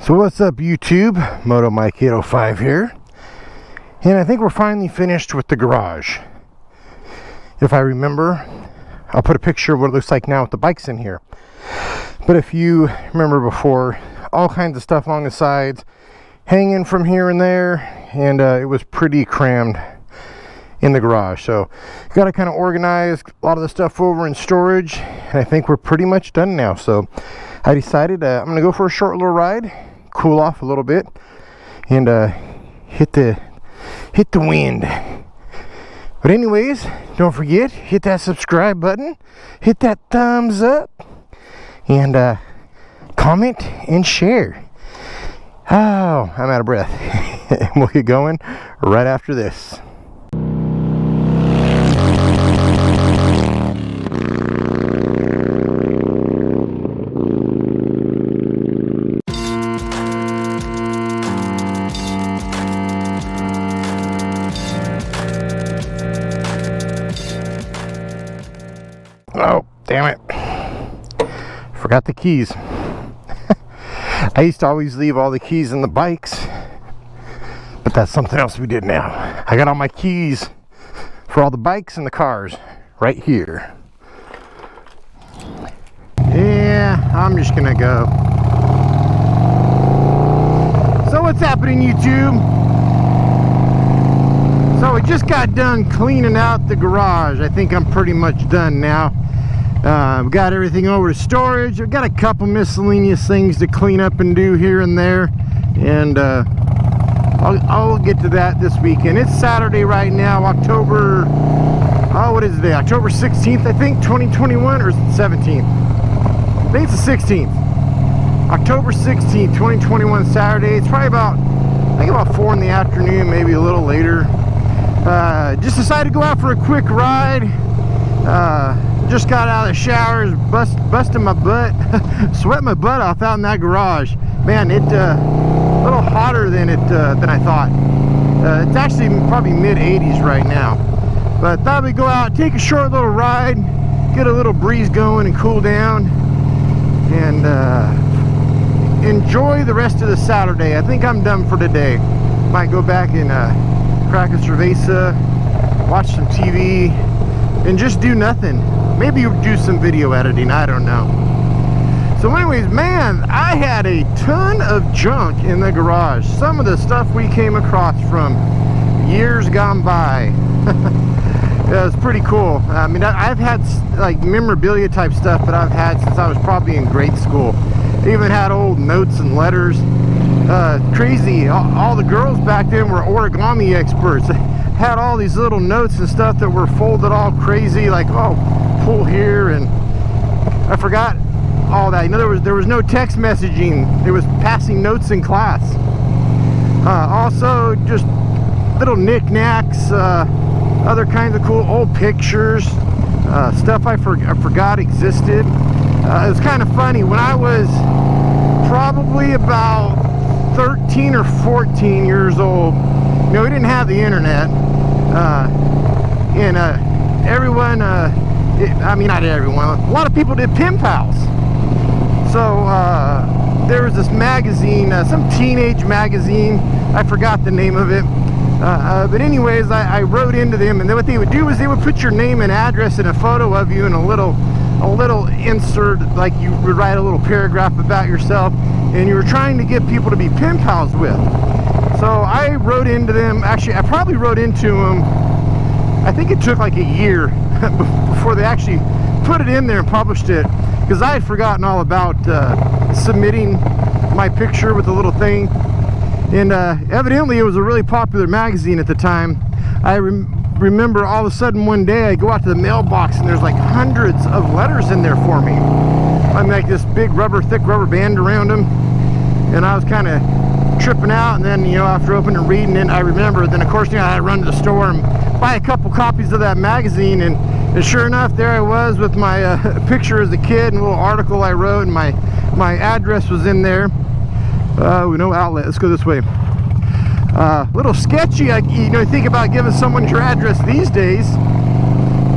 So what's up, YouTube? Moto Mike 805 here, and I think we're finally finished with the garage. If I remember, I'll put a picture of what it looks like now with the bikes in here. But if you remember before, all kinds of stuff along the sides, hanging from here and there, and it was pretty crammed in the garage. So got to kind of organize a lot of the stuff over in storage, and I think we're pretty much done now. So I decided I'm gonna go for a short little ride, cool off a little bit, and hit the wind. But anyways, don't forget, hit that subscribe button, hit that thumbs up, and comment and share. Oh, I'm out of breath. We'll get going right after this. Oh, damn it. Forgot the keys. I used to always leave all the keys in the bikes, but that's something else we did now. I got all my keys for all the bikes and the cars right here. Yeah, I'm just gonna go. So what's happening, YouTube? So we just got done cleaning out the garage. I think I'm pretty much done now. We've got everything over to storage. I've got a couple miscellaneous things to clean up and do here and there, and I'll get to that this weekend. It's Saturday right now, October, what is it today? October 16th, I think, 2021, or 17th? I think it's the 16th. October 16th, 2021, Saturday. It's probably about 4 in the afternoon, maybe a little later. Just decided to go out for a quick ride. Just got out of the showers, busting my butt, sweat my butt off out in that garage. Man, it a little hotter than I thought. It's actually probably mid-80s right now. But I thought we'd go out, take a short little ride, get a little breeze going and cool down, and enjoy the rest of the Saturday. I think I'm done for today. Might go back and crack a cerveza, watch some TV, and just do nothing. Maybe do some video editing, I don't know. So anyways, man, I had a ton of junk in the garage. Some of the stuff we came across from years gone by. It was pretty cool. I mean, I've had like memorabilia type stuff that I've had since I was probably in grade school. I even had old notes and letters. Crazy, all the girls back then were origami experts. Had all these little notes and stuff that were folded all crazy, like, oh, pull here, and I forgot all that. You know, there was no text messaging. It was passing notes in class. Also, just little knickknacks, other kinds of cool old pictures, stuff I forgot existed. It was kind of funny. When I was probably about 13 or 14 years old, you know, we didn't have the internet, and everyone, I mean, not everyone, a lot of people did pen pals. So there was this magazine, some teenage magazine, I forgot the name of it, but anyways, I wrote into them, and then what they would do is they would put your name and address and a photo of you in a little insert, like you would write a little paragraph about yourself, and you were trying to get people to be pen pals with. So I wrote into them. Actually, I probably wrote into them, I think it took like a year before they actually put it in there and published it, because I had forgotten all about submitting my picture with the little thing. And evidently it was a really popular magazine at the time. I remember all of a sudden one day I go out to the mailbox and there's like hundreds of letters in there for me. I'm like this big thick rubber band around them, and I was kind of tripping out. And then, you know, after opening and reading it, I remember, then of course, you know, I had to run to the store and buy a couple copies of that magazine, and sure enough, there I was with my picture as a kid and a little article I wrote, and my address was in there. No outlet. Let's go this way. Little sketchy, you know, think about giving someone your address these days.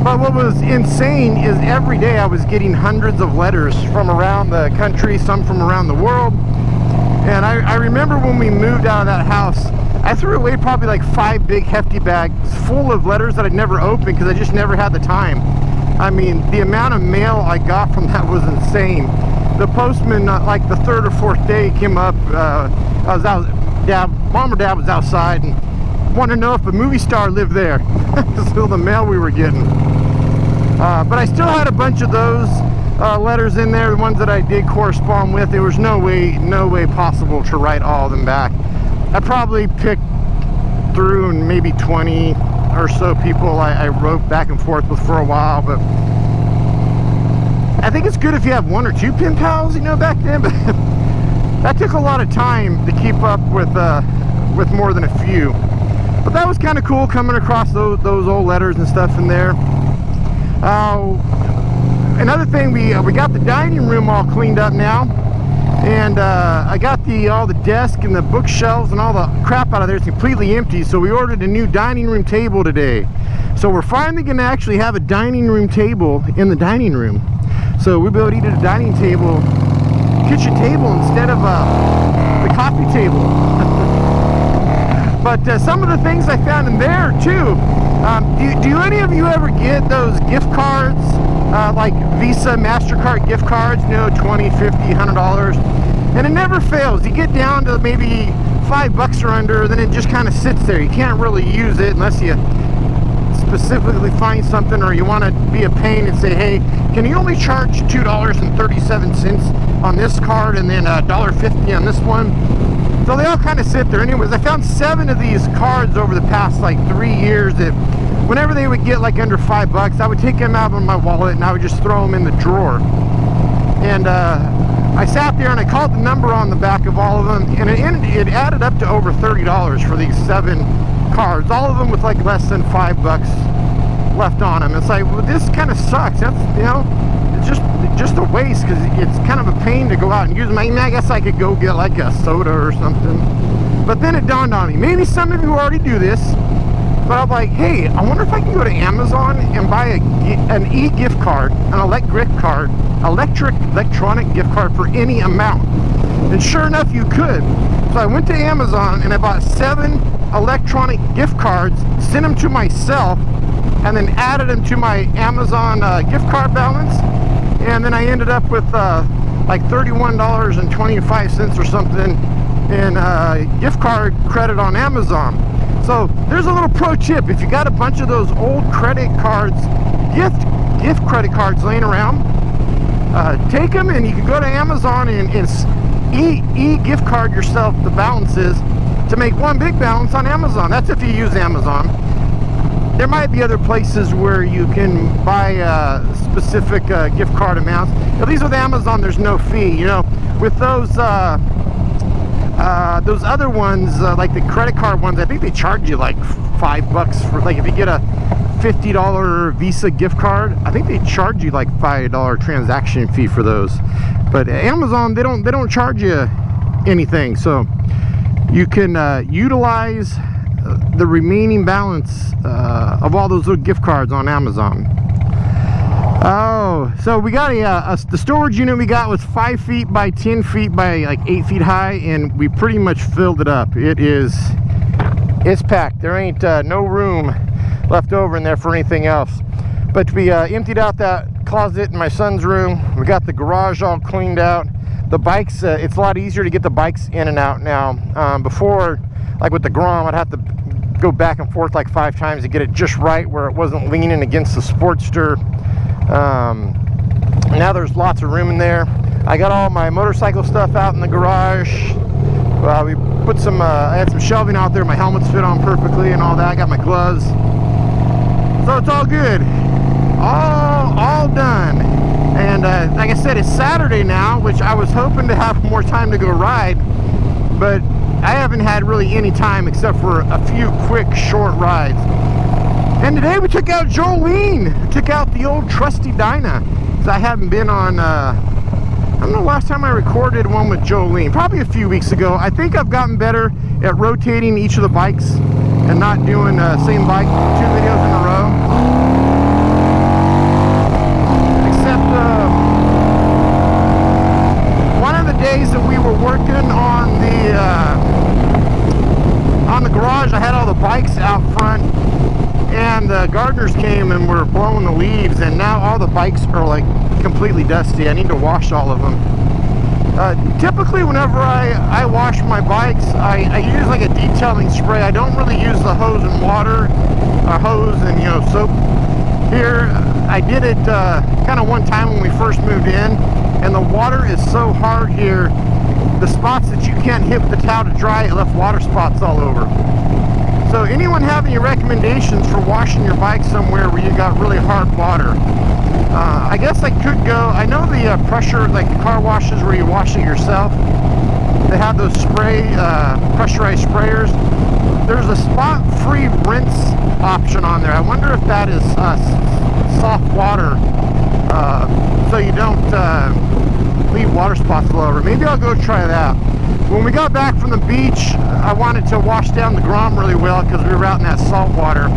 But what was insane is every day I was getting hundreds of letters from around the country, some from around the world. And I remember when we moved out of that house, I threw away probably like 5 big hefty bags full of letters that I'd never opened because I just never had the time. I mean, the amount of mail I got from that was insane. The postman, like the 3rd or 4th day, came up. I was out, Mom or Dad was outside and wanted to know if a movie star lived there. Still the mail we were getting. But I still had a bunch of those letters in there, the ones that I did correspond with. There was no way possible to write all of them back. I probably picked through and maybe 20 or so people I wrote back and forth with for a while, but I think it's good if you have 1 or 2 pen pals, you know, back then, but that took a lot of time to keep up with more than a few. But that was kind of cool coming across those old letters and stuff in there. Another thing, we got the dining room all cleaned up now, and I got all the desk and the bookshelves and all the crap out of there. It's completely empty, so we ordered a new dining room table today. So we're finally going to actually have a dining room table in the dining room. So we'll be able to eat at a dining table, kitchen table, instead of the coffee table. But some of the things I found in there too. Do any of you ever get those gift cards, like Visa, MasterCard gift cards, you know, $20, $50, $100? And it never fails. You get down to maybe $5 or under, then it just kind of sits there. You can't really use it unless you specifically find something, or you want to be a pain and say, hey, can you only charge $2.37 on this card and then $1.50 on this one? So they all kind of sit there. Anyways, I found 7 of these cards over the past like 3 years that whenever they would get like under $5, I would take them out of my wallet and I would just throw them in the drawer. And I sat there and I called the number on the back of all of them, and it added up to over $30 for these 7 cards, all of them with like less than $5 left on them. It's like, well, this kind of sucks. That's, you know, it's just a waste, because it's kind of a pain to go out and use them. I mean, I guess I could go get like a soda or something, but then it dawned on me, maybe some of you already do this, but I'm like, hey, I wonder if I can go to Amazon and buy an e-gift card, an electronic gift card for any amount. And sure enough, you could. So I went to Amazon and I bought 7 electronic gift cards, sent them to myself, and then added them to my Amazon gift card balance. And then I ended up with like $31.25 or something in gift card credit on Amazon. So there's a little pro tip. If you got a bunch of those old credit cards, gift credit cards laying around, take them and you can go to Amazon and e-gift card yourself the balances to make one big balance on Amazon. That's if you use Amazon. There might be other places where you can buy specific gift card amounts. At least with Amazon, there's no fee. You know, with those other ones, like the credit card ones, I think they charge you like $5 for, like, if you get a $50 Visa gift card, I think they charge you like $5 transaction fee for those. But Amazon, they don't charge you anything, so you can utilize the remaining balance of all those little gift cards on Amazon. Oh, so we got the storage unit we got was 5 feet by 10 feet by like 8 feet high, and we pretty much filled it up. It's packed. There ain't no room left over in there for anything else. But we emptied out that closet in my son's room. We got the garage all cleaned out. The bikes, it's a lot easier to get the bikes in and out now. Before, like with the Grom, I'd have to go back and forth like 5 times to get it just right where it wasn't leaning against the Sportster. Now there's lots of room in there. I got all my motorcycle stuff out in the garage. We put I had some shelving out there. My helmets fit on perfectly and all that. I got my gloves. So it's all good. All done. And like I said, it's Saturday now, which I was hoping to have more time to go ride, but I haven't had really any time except for a few quick short rides. And today we took out Jolene, took out the old trusty Dyna, because I haven't been on, I don't know, last time I recorded one with Jolene, probably a few weeks ago. I think I've gotten better at rotating each of the bikes and not doing the same bike 2 videos in a row. Except one of the days that we were working on the blowing the leaves, and now all the bikes are like completely dusty. I need to wash all of them. Typically whenever I wash my bikes, I use like a detailing spray. I don't really use the hose and water, hose and, you know, soap. Here, I did it kind of one time when we first moved in, and the water is so hard here. The spots that you can't hit with the towel to dry, it left water spots all over. So anyone have any recommendations for washing your bike somewhere where you got really hard water? I guess I could go, I know the pressure, like the car washes where you wash it yourself, they have those spray, pressurized sprayers. There's a spot-free rinse option on there. I wonder if that is soft water, so you don't leave water spots all over. Maybe I'll go try that. When we got back from the beach, I wanted to wash down the Grom really well because we were out in that salt water.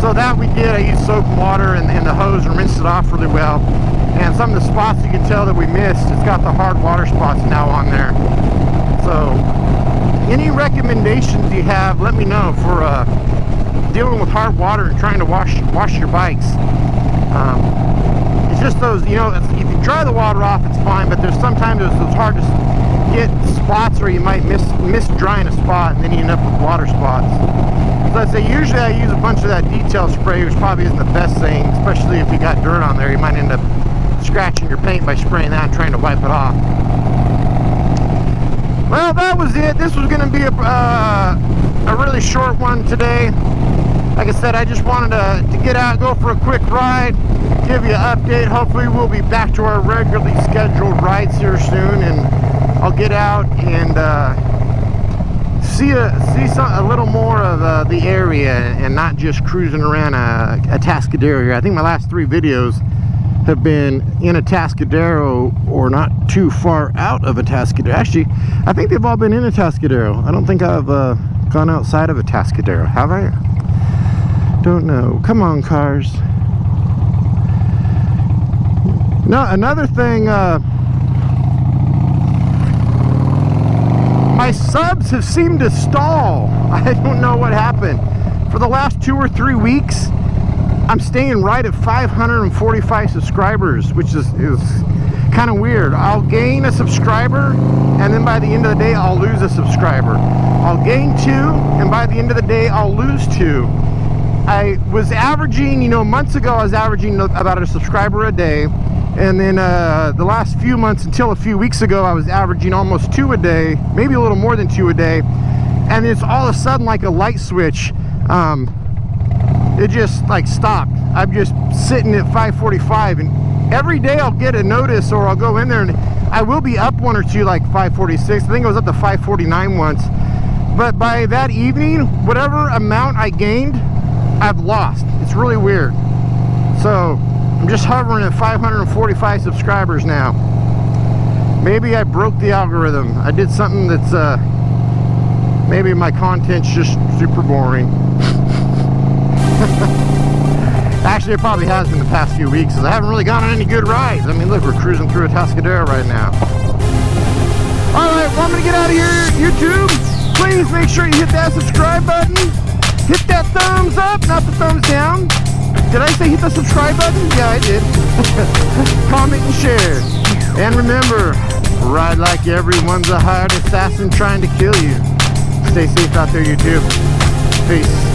So that we did. I used soap and water and the hose and rinsed it off really well. And some of the spots you can tell that we missed, it's got the hard water spots now on there. So any recommendations you have, let me know for dealing with hard water and trying to wash your bikes. It's just those, you know, if you dry the water off, it's fine, but there's sometimes it's hard to get spots where you might miss drying a spot and then you end up with water spots. So I'd say usually I use a bunch of that detail spray, which probably isn't the best thing, especially if you got dirt on there. You might end up scratching your paint by spraying that and trying to wipe it off. Well, that was it. This was going to be a really short one today. Like I said, I just wanted to get out, go for a quick ride, give you an update. Hopefully we'll be back to our regularly scheduled rides here soon, and I'll get out and see a little more of the area and not just cruising around a Atascadero here. I think my last 3 videos have been in Atascadero or not too far out of Atascadero. Actually, I think they've all been in Atascadero. I don't think I've gone outside of Atascadero. Have I? Don't know. Come on, cars. No, another thing, my subs have seemed to stall. I don't know what happened. For the last 2 or 3 weeks, I'm staying right at 545 subscribers, which is kind of weird. I'll gain a subscriber, and then by the end of the day, I'll lose a subscriber. I'll gain 2, and by the end of the day, I'll lose 2. I was averaging, you know, months ago, I was averaging about a subscriber a day. And then the last few months, until a few weeks ago, I was averaging almost 2 a day, maybe a little more than 2 a day. And it's all of a sudden like a light switch. It just like stopped. I'm just sitting at 545, and every day I'll get a notice, or I'll go in there and I will be up 1 or 2, like 546. I think I was up to 549 once. But by that evening, whatever amount I gained, I've lost. It's really weird. So I'm just hovering at 545 subscribers now. Maybe I broke the algorithm. I did something that's maybe my content's just super boring. Actually, it probably has been the past few weeks, because I haven't really gone on any good rides. I mean, look, we're cruising through Atascadero right now. Alright, well, I'm going to get out of here, YouTube. Please make sure you hit that subscribe button. Hit that thumbs up, not the thumbs down. Did I say hit the subscribe button? Yeah, I did. Comment and share. And remember, ride like everyone's a hired assassin trying to kill you. Stay safe out there, YouTube. Peace.